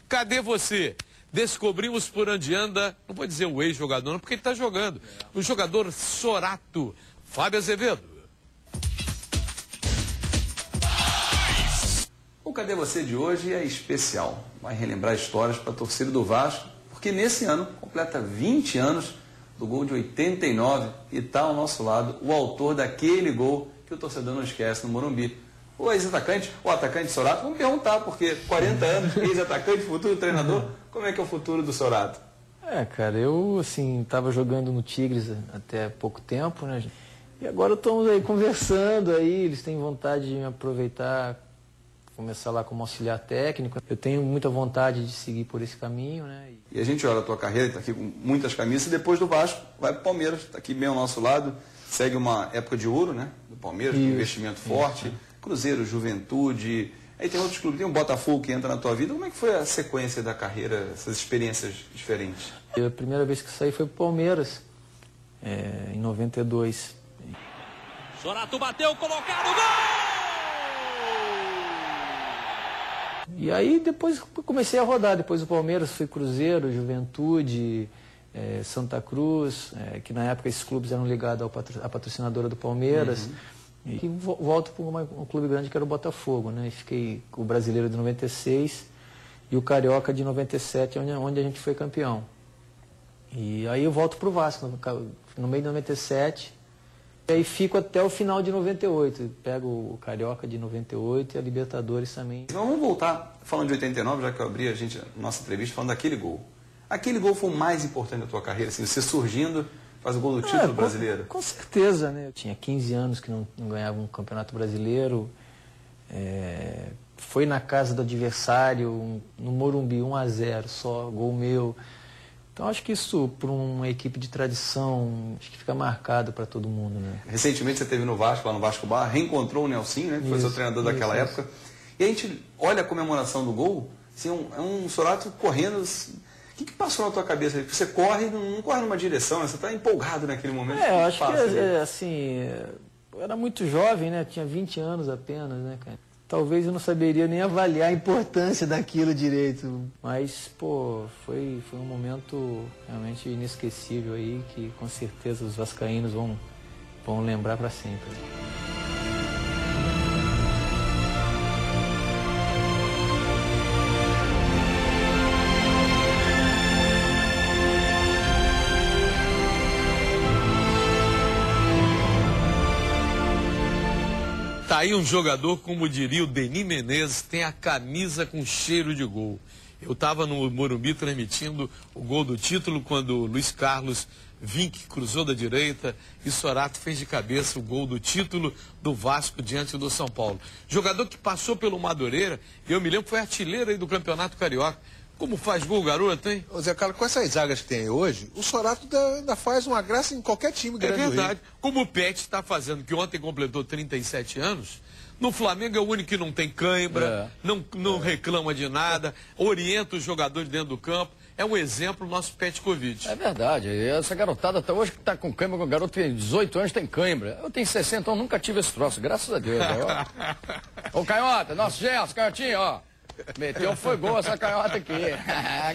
Cadê você? Descobrimos por onde anda, não vou dizer o ex-jogador, não, porque ele está jogando. O jogador Sorato, Fábio Azevedo. O Cadê Você de hoje é especial. Vai relembrar histórias para a torcida do Vasco, porque nesse ano completa 20 anos do gol de 89 e está ao nosso lado o autor daquele gol que o torcedor não esquece no Morumbi. O ex-atacante, o atacante Sorato, vamos perguntar, porque 40 anos, ex-atacante, futuro treinador, como é que é o futuro do Sorato? Cara, eu, assim, estava jogando no Tigres até pouco tempo, né? E agora estamos aí conversando aí, eles têm vontade de me aproveitar, começar lá como auxiliar técnico. Eu tenho muita vontade de seguir por esse caminho, né? E a gente olha a tua carreira, está aqui com muitas camisas, e depois do Vasco vai para o Palmeiras, está aqui bem ao nosso lado, segue uma época de ouro, né? Do Palmeiras, com investimento forte, Cruzeiro, Juventude, aí tem outros clubes, tem o Botafogo que entra na tua vida. Como é que foi a sequência da carreira, essas experiências diferentes? A primeira vez que saí foi para o Palmeiras, em 92. Sorato bateu, colocado, gol! E aí depois comecei a rodar, depois do Palmeiras fui Cruzeiro, Juventude, Santa Cruz, que na época esses clubes eram ligados à patrocinadora do Palmeiras. E volto para um clube grande que era o Botafogo, né? E fiquei com o Brasileiro de 96 e o Carioca de 97, onde a gente foi campeão. E aí eu volto para o Vasco, no meio de 97, e aí fico até o final de 98. Pego o Carioca de 98 e a Libertadores também. Vamos voltar, falando de 89, já que eu abri a nossa entrevista falando daquele gol. Aquele gol foi o mais importante da tua carreira, assim, você surgindo, faz o gol do título brasileiro? Com certeza, né? Eu tinha 15 anos que não ganhava um campeonato brasileiro. Foi na casa do adversário, no Morumbi, 1-0 só, gol meu. Então acho que isso, para uma equipe de tradição, acho que fica marcado para todo mundo, né? Recentemente você esteve no Vasco, lá no Vasco Bar, reencontrou o Nelsinho, né? Que foi seu treinador daquela época. E a gente olha a comemoração do gol, assim, é um Sorato correndo. O que passou na tua cabeça? Você corre, não corre numa direção, né? Você está empolgado naquele momento. Eu acho que, assim, eu era muito jovem, né? Tinha 20 anos apenas, né, cara? Talvez eu não saberia nem avaliar a importância daquilo direito. Mas, pô, foi um momento realmente inesquecível aí, que com certeza os vascaínos vão lembrar para sempre. Tá aí um jogador, como diria o Denis Menezes, tem a camisa com cheiro de gol. Eu estava no Morumbi transmitindo o gol do título quando o Luiz Carlos Vinck cruzou da direita e Sorato fez de cabeça o gol do título do Vasco diante do São Paulo. Jogador que passou pelo Madureira, e eu me lembro que foi artilheiro aí do Campeonato Carioca. Como faz gol, garoto, hein? Ô Zé Carlos, com essas zagas que tem hoje, o Sorato ainda faz uma graça em qualquer time grande do Rio. É verdade. Como o Pet está fazendo, que ontem completou 37 anos, no Flamengo é o único que não tem cãibra, não reclama de nada, orienta os jogadores dentro do campo. É um exemplo o nosso Petkovic. É verdade. Essa garotada até hoje que está com cãibra, o garoto tem 18 anos tem cãibra. Eu tenho 60 anos, nunca tive esse troço, graças a Deus. Ô Canhota, nosso Gelson, Canhotinho, ó. Meteu, foi gol essa canhota aqui.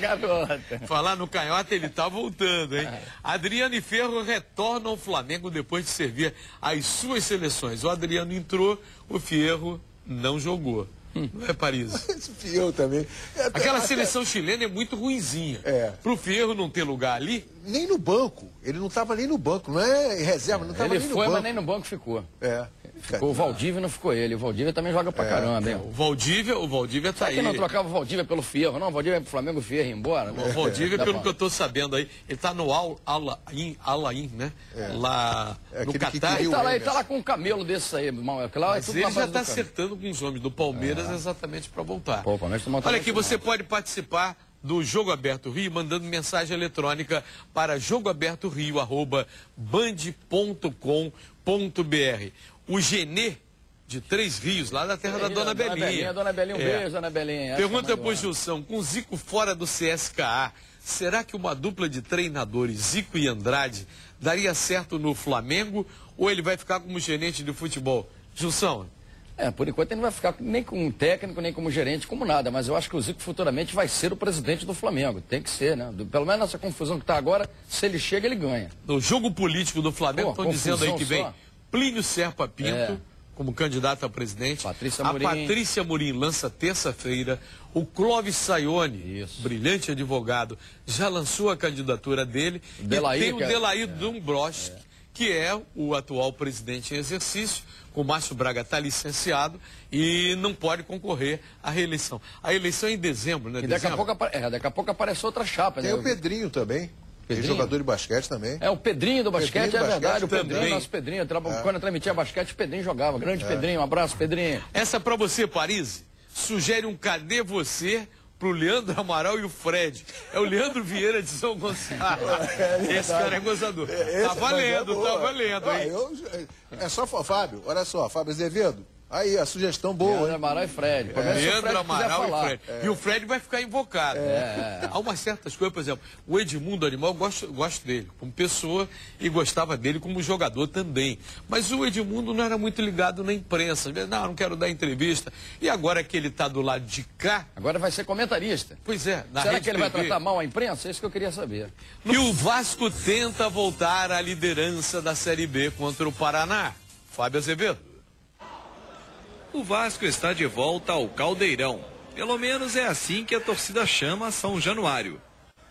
Garota. Falar no canhota, ele tá voltando, hein? Adriano e Ferro retornam ao Flamengo depois de servir as suas seleções. O Adriano entrou, o Fierro não jogou. Não é, Paris? Esse Fierro também. Aquela seleção chilena é muito ruinzinha. Pro Fierro não ter lugar ali... Nem no banco. Ele não estava nem no banco. Não é reserva, não estava nem no banco. Ele foi, mas nem no banco ficou. Ficou o Valdívia, não ficou ele. O Valdívia também joga pra caramba, hein? O Valdívia tá aí. Por que não trocava o Valdívia pelo Fierro? Não, o Valdívia pro Flamengo, o Fierro ia embora. O Valdívia, pelo que eu tô sabendo aí, ele tá no Al-Ain, né? Lá no Catar. Ele tá lá com um camelo desse aí. Mas ele já tá acertando com os homens do Palmeiras exatamente pra voltar. Pô, olha aqui, você pode participar do Jogo Aberto Rio, mandando mensagem eletrônica para jogoabertorio@band.com.br. O Genê, de Três Rios, lá da terra da Dona Belinha. Dona Belinha, um beijo, Dona Belinha. Pergunta pro Gilson, com Zico fora do CSKA, será que uma dupla de treinadores, Zico e Andrade, daria certo no Flamengo ou ele vai ficar como gerente de futebol? Gilson, Por enquanto ele não vai ficar nem como técnico, nem como gerente, como nada, mas eu acho que o Zico futuramente vai ser o presidente do Flamengo, tem que ser, né? Pelo menos nessa confusão que está agora, se ele chega, ele ganha. No jogo político do Flamengo, estão dizendo aí que vem Plínio Serpa Pinto, como candidato a presidente. Patrícia Amorim lança terça-feira. O Clóvis Sayone, brilhante advogado, já lançou a candidatura dele. E tem o Delair Dombrowski, que é o atual presidente em exercício. O Márcio Braga está licenciado e não pode concorrer à reeleição. A eleição é em dezembro, né? E daqui a pouco aparece outra chapa, né? Tem o Pedrinho também. Tem jogador de basquete também. O Pedrinho do basquete, Pedrinho verdade. O Pedrinho, também. nosso Pedrinho. Quando eu transmitia basquete, o Pedrinho jogava. Grande Pedrinho, um abraço, Pedrinho. Essa para você, Paris. Sugere um cadê você pro Leandro Amaral e o Fred. É o Leandro Vieira de São Gonçalo. Esse cara é gozador. Tá valendo, tá valendo, hein? É só, Fábio, olha só, Fábio Azevedo. Aí, a sugestão boa. Leandro Amaral e Fred. Leandro Amaral e Fred. E o Fred vai ficar invocado. Há umas certas coisas, por exemplo, o Edmundo Animal, eu gosto dele como pessoa e gostava dele como jogador também. Mas o Edmundo não era muito ligado na imprensa. Não quero dar entrevista. E agora que ele está do lado de cá... Agora vai ser comentarista. Pois é. Será que ele vai tratar mal a imprensa? É isso que eu queria saber. E o Vasco tenta voltar à liderança da Série B contra o Paraná. Fábio Azevedo. O Vasco está de volta ao Caldeirão. Pelo menos é assim que a torcida chama São Januário.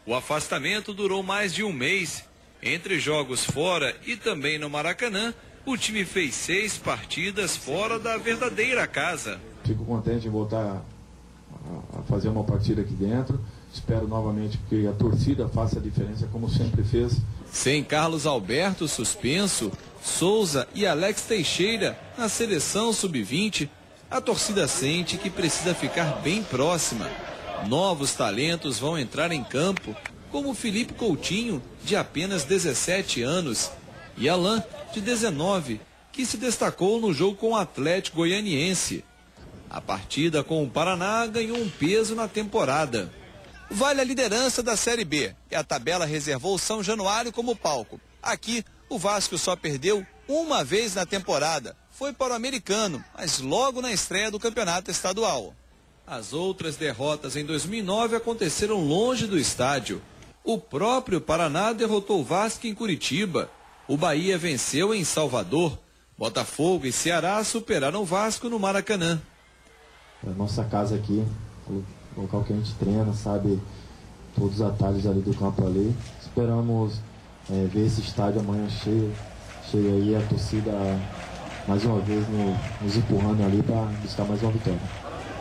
O afastamento durou mais de um mês. Entre jogos fora e também no Maracanã, o time fez 6 partidas fora da verdadeira casa. Fico contente em voltar a fazer uma partida aqui dentro. Espero novamente que a torcida faça a diferença como sempre fez. Sem Carlos Alberto suspenso, Souza e Alex Teixeira na seleção sub-20, a torcida sente que precisa ficar bem próxima. Novos talentos vão entrar em campo, como Felipe Coutinho, de apenas 17 anos, e Alain, de 19, que se destacou no jogo com o Atlético Goianiense. A partida com o Paraná ganhou um peso na temporada. Vale a liderança da Série B, e a tabela reservou São Januário como palco. Aqui, o Vasco só perdeu uma vez na temporada. Foi para o Americano, mas logo na estreia do campeonato estadual. As outras derrotas em 2009 aconteceram longe do estádio. O próprio Paraná derrotou o Vasco em Curitiba. O Bahia venceu em Salvador. Botafogo e Ceará superaram o Vasco no Maracanã. A nossa casa aqui, o local que a gente treina, sabe todos os atalhos ali do campo ali. Esperamos ver esse estádio amanhã cheio aí, a torcida mais uma vez nos empurrando ali para buscar mais uma vitória.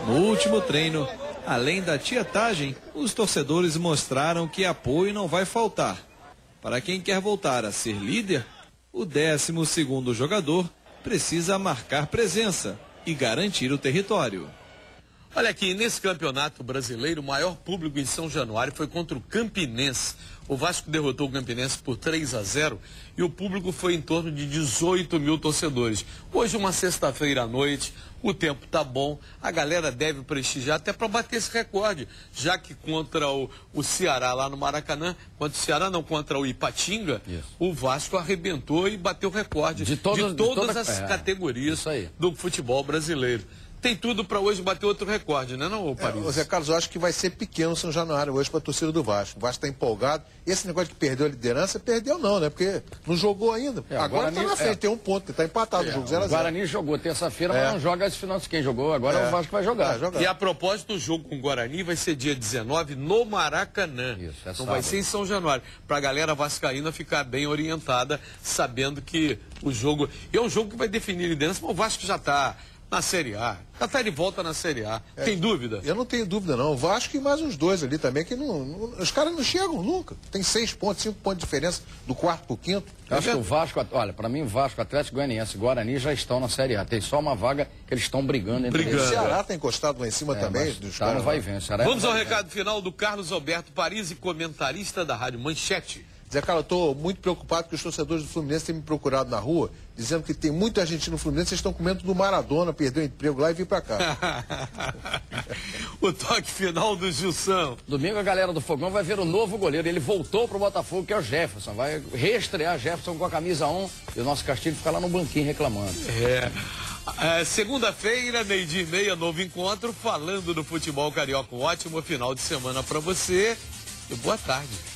No último treino, além da tietagem, os torcedores mostraram que apoio não vai faltar. Para quem quer voltar a ser líder, o 12º jogador precisa marcar presença e garantir o território. Olha aqui, nesse campeonato brasileiro, o maior público em São Januário foi contra o Campinense. O Vasco derrotou o Campinense por 3-0 e o público foi em torno de 18 mil torcedores. Hoje, uma sexta-feira à noite, o tempo tá bom, a galera deve prestigiar até para bater esse recorde, já que contra o Ceará lá no Maracanã, contra o Ipatinga, o Vasco arrebentou e bateu o recorde de todas as categorias do futebol brasileiro. Tem tudo para hoje bater outro recorde, né, não, Paris? Zé Carlos, eu acho que vai ser pequeno o São Januário hoje para a torcida do Vasco. O Vasco está empolgado. Esse negócio de perder a liderança, perdeu não, né? Porque não jogou ainda. Agora está na frente, tem um ponto, está empatado o jogo 0-0. O Guarani jogou terça-feira, mas não joga esse final de quem jogou. Agora o Vasco vai jogar. E a propósito, o jogo com o Guarani vai ser dia 19 no Maracanã. Não vai ser em São Januário. Para a galera vascaína ficar bem orientada, sabendo que o jogo... é um jogo que vai definir a liderança, mas o Vasco já está na Série A. Já está de volta na Série A. Tem dúvida? Eu não tenho dúvida, não. O Vasco e mais uns dois ali também, que os caras não chegam nunca. Tem 6 pontos, 5 pontos de diferença do quarto para o quinto. Acho que o Vasco, olha, para mim o Vasco, Atlético Goianiense e Guarani já estão na Série A. Tem só uma vaga que eles estão brigando entre eles. O Ceará está encostado lá em cima também. Dos caras não vai ver. Vamos ao recado final do Carlos Alberto Paris, comentarista da Rádio Manchete. Zé Carlos, eu estou muito preocupado que os torcedores do Fluminense têm me procurado na rua, dizendo que tem muita argentino no Fluminense, vocês estão comendo do Maradona, perdeu o emprego lá e vir para cá. O toque final do Gilson. Domingo a galera do Fogão vai ver o novo goleiro. Ele voltou pro Botafogo, que é o Jefferson. Vai reestrear Jefferson com a camisa 1 e o nosso Castilho fica lá no banquinho reclamando. Segunda-feira, 12h30, novo encontro, falando do futebol carioca. Um ótimo final de semana para você e boa tarde.